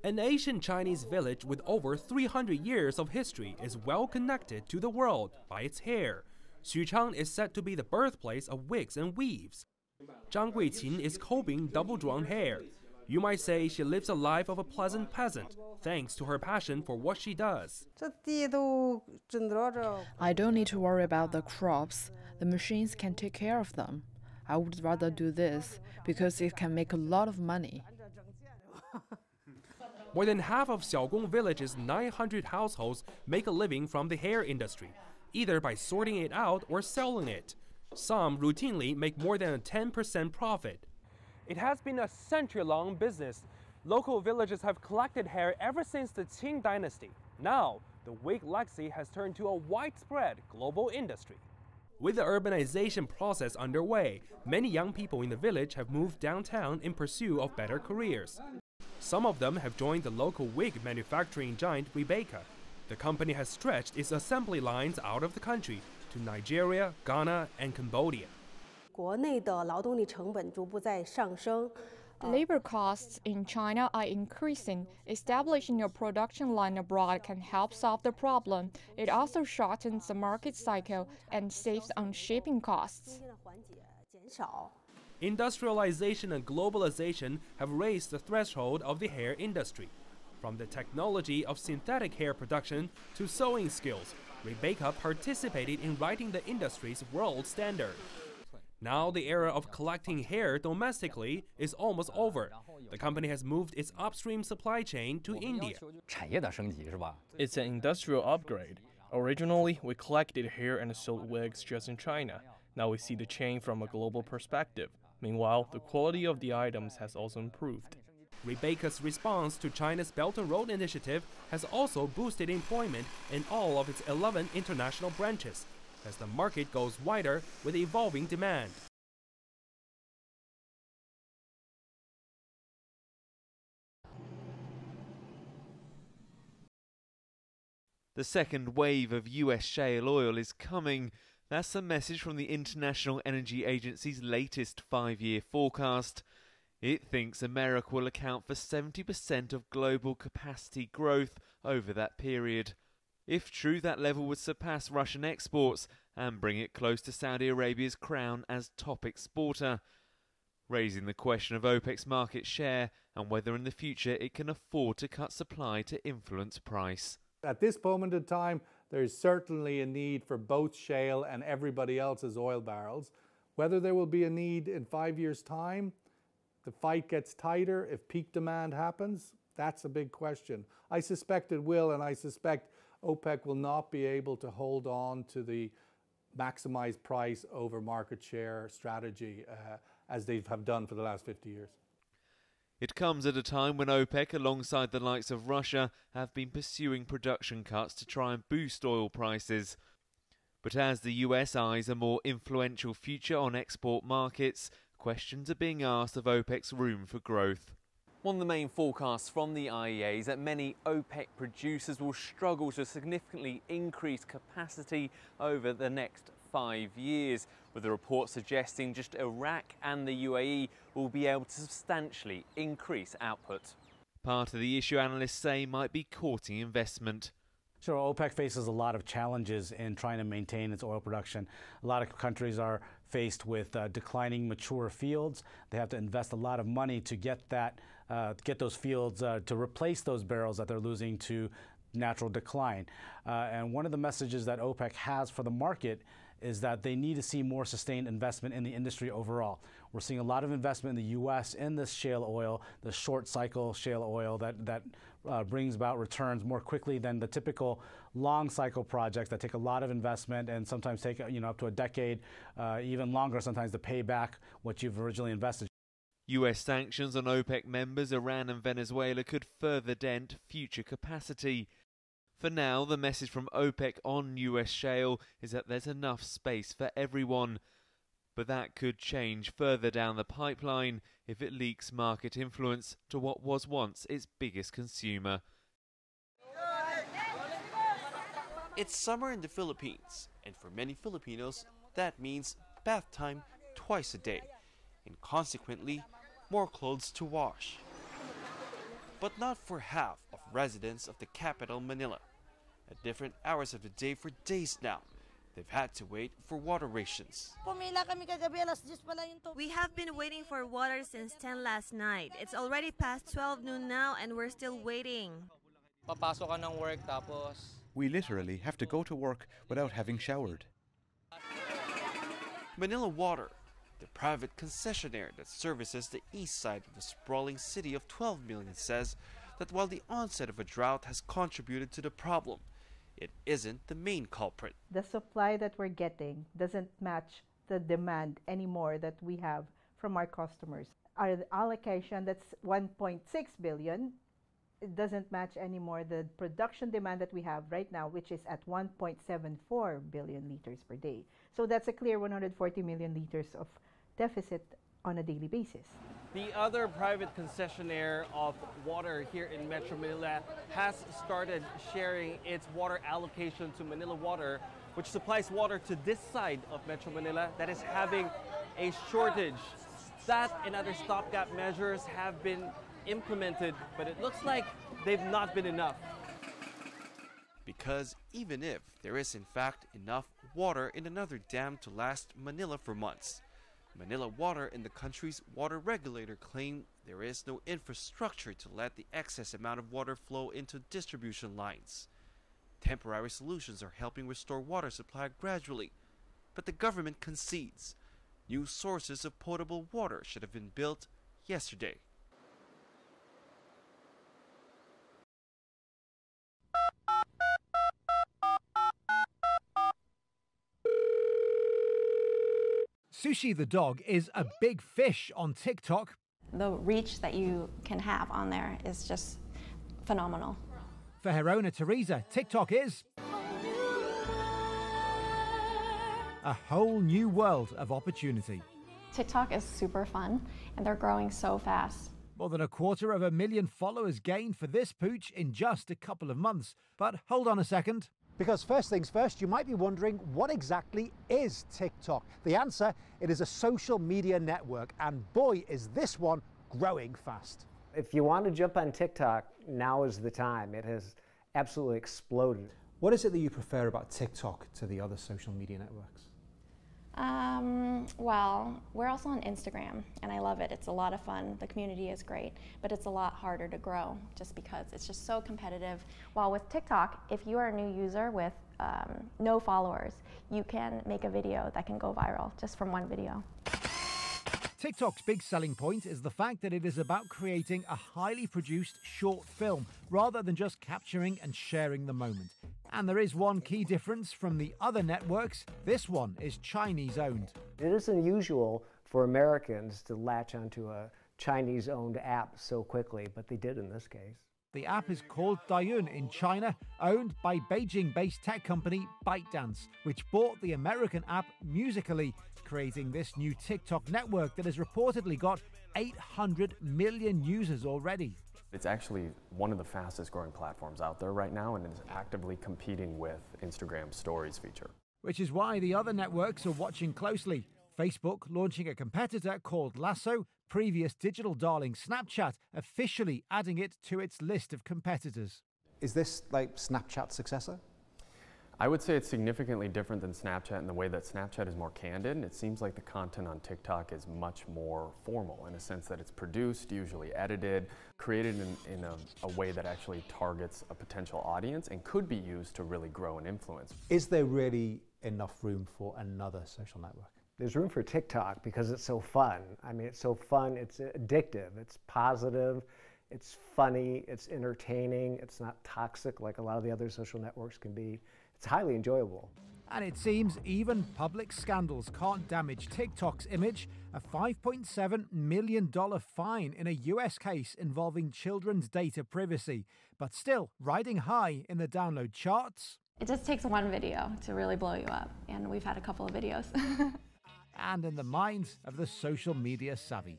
An ancient Chinese village with over 300 years of history is well connected to the world by its hair. Xuchang is said to be the birthplace of wigs and weaves. Zhang Guiqin is combing double-drawn hair. You might say she lives a life of a pleasant peasant, thanks to her passion for what she does. I don't need to worry about the crops. The machines can take care of them. I would rather do this because it can make a lot of money. More than half of Xiaogong village's 900 households make a living from the hair industry, either by sorting it out or selling it. Some routinely make more than a 10% profit. It has been a century-long business. Local villages have collected hair ever since the Qing dynasty. Now, the wig legacy has turned to a widespread global industry. With the urbanization process underway, many young people in the village have moved downtown in pursuit of better careers. Some of them have joined the local wig manufacturing giant Rebecca. The company has stretched its assembly lines out of the country to Nigeria, Ghana, and Cambodia. Labor costs in China are increasing. Establishing a production line abroad can help solve the problem. It also shortens the market cycle and saves on shipping costs. Industrialization and globalization have raised the threshold of the hair industry. From the technology of synthetic hair production to sewing skills, Rebecca participated in writing the industry's world standard. Now the era of collecting hair domestically is almost over. The company has moved its upstream supply chain to India. It's an industrial upgrade. Originally, we collected hair and sold wigs just in China. Now we see the chain from a global perspective. Meanwhile, the quality of the items has also improved. Rebecca's response to China's Belt and Road Initiative has also boosted employment in all of its 11 international branches, as the market goes wider with evolving demand. The second wave of US shale oil is coming. That's the message from the International Energy Agency's latest 5-year forecast. It thinks America will account for 70% of global capacity growth over that period. If true, that level would surpass Russian exports and bring it close to Saudi Arabia's crown as top exporter, raising the question of OPEC's market share and whether in the future it can afford to cut supply to influence price. At this moment in time, there is certainly a need for both shale and everybody else's oil barrels. Whether there will be a need in 5 years' time, the fight gets tighter, if peak demand happens, that's a big question. I suspect it will, and I suspect OPEC will not be able to hold on to the maximize price over market share strategy as they have done for the last 50 years. It comes at a time when OPEC, alongside the likes of Russia, have been pursuing production cuts to try and boost oil prices. But as the US eyes a more influential future on export markets, questions are being asked of OPEC's room for growth. One of the main forecasts from the IEA is that many OPEC producers will struggle to significantly increase capacity over the next 5 years, with the report suggesting just Iraq and the UAE will be able to substantially increase output. Part of the issue analysts say might be courting investment. Sure, OPEC faces a lot of challenges in trying to maintain its oil production. A lot of countries are faced with declining mature fields. They have to invest a lot of money to get those fields to replace those barrels that they're losing to natural decline. And one of the messages that OPEC has for the market is that they need to see more sustained investment in the industry overall. We're seeing a lot of investment in the U.S. in this shale oil, the short cycle shale oil that brings about returns more quickly than the typical long cycle projects that take a lot of investment and sometimes take up to a decade, even longer sometimes to pay back what you've originally invested. US sanctions on OPEC members Iran and Venezuela could further dent future capacity. For now, the message from OPEC on US shale is that there's enough space for everyone. But that could change further down the pipeline if it leaks market influence to what was once its biggest consumer. It's summer in the Philippines, and for many Filipinos, that means bath time twice a day, and consequently, more clothes to wash. but not for half of residents of the capital, Manila. At different hours of the day for days now, they've had to wait for water rations. We have been waiting for water since 10 last night. It's already past 12 noon now and we're still waiting. We literally have to go to work without having showered. Manila Water, the private concessionaire that services the east side of the sprawling city of 12 million, says that while the onset of a drought has contributed to the problem, it isn't the main culprit. The supply that we're getting doesn't match the demand anymore that we have from our customers. Our allocation, that's 1.6 billion, it doesn't match anymore the production demand that we have right now, which is at 1.74 billion liters per day. So that's a clear 140 million liters of deficit on a daily basis. The other private concessionaire of water here in Metro Manila has started sharing its water allocation to Manila Water, which supplies water to this side of Metro Manila that is having a shortage. That and other stopgap measures have been implemented, but it looks like they've not been enough. Because even if there is in fact enough water in another dam to last Manila for months, Manila Water and the country's water regulator claim there is no infrastructure to let the excess amount of water flow into distribution lines. Temporary solutions are helping restore water supply gradually, but the government concedes new sources of potable water should have been built yesterday. Sushi the dog is a big fish on TikTok. The reach that you can have on there is just phenomenal. For her owner, Teresa, TikTok is a whole new world of opportunity. TikTok is super fun, and they're growing so fast. More than 250,000 followers gained for this pooch in just a couple of months. But hold on a second. Because first things first, you might be wondering, what exactly is TikTok? The answer, it is a social media network, and boy, is this one growing fast. If you want to jump on TikTok, now is the time. It has absolutely exploded. What is it that you prefer about TikTok to the other social media networks? Well, we're also on Instagram, and I love it. It's a lot of fun. The community is great, but it's a lot harder to grow just because it's just so competitive. While with TikTok, if you are a new user with no followers, you can make a video that can go viral just from one video. TikTok's big selling point is the fact that it is about creating a highly produced short film rather than just capturing and sharing the moment. And there is one key difference from the other networks. This one is Chinese-owned. It is unusual for Americans to latch onto a Chinese-owned app so quickly, but they did in this case. The app is called Douyin in China, owned by Beijing-based tech company ByteDance, which bought the American app Musical.ly, creating this new TikTok network that has reportedly got 800 million users already. It's actually one of the fastest growing platforms out there right now and is actively competing with Instagram's Stories feature. Which is why the other networks are watching closely. Facebook launching a competitor called Lasso, previous digital darling Snapchat officially adding it to its list of competitors. Is this like Snapchat's successor? I would say it's significantly different than Snapchat in the way that Snapchat is more candid, and it seems like the content on TikTok is much more formal in a sense that it's produced, usually edited, created in a way that actually targets a potential audience and could be used to really grow and influence. Is there really enough room for another social network? There's room for TikTok because it's so fun. I mean, it's so fun, it's addictive, it's positive, it's funny, it's entertaining, it's not toxic like a lot of the other social networks can be. It's highly enjoyable. And it seems even public scandals can't damage TikTok's image. A $5.7 million fine in a US case involving children's data privacy, but still riding high in the download charts. It just takes one video to really blow you up, and we've had a couple of videos. And in the minds of the social media savvy.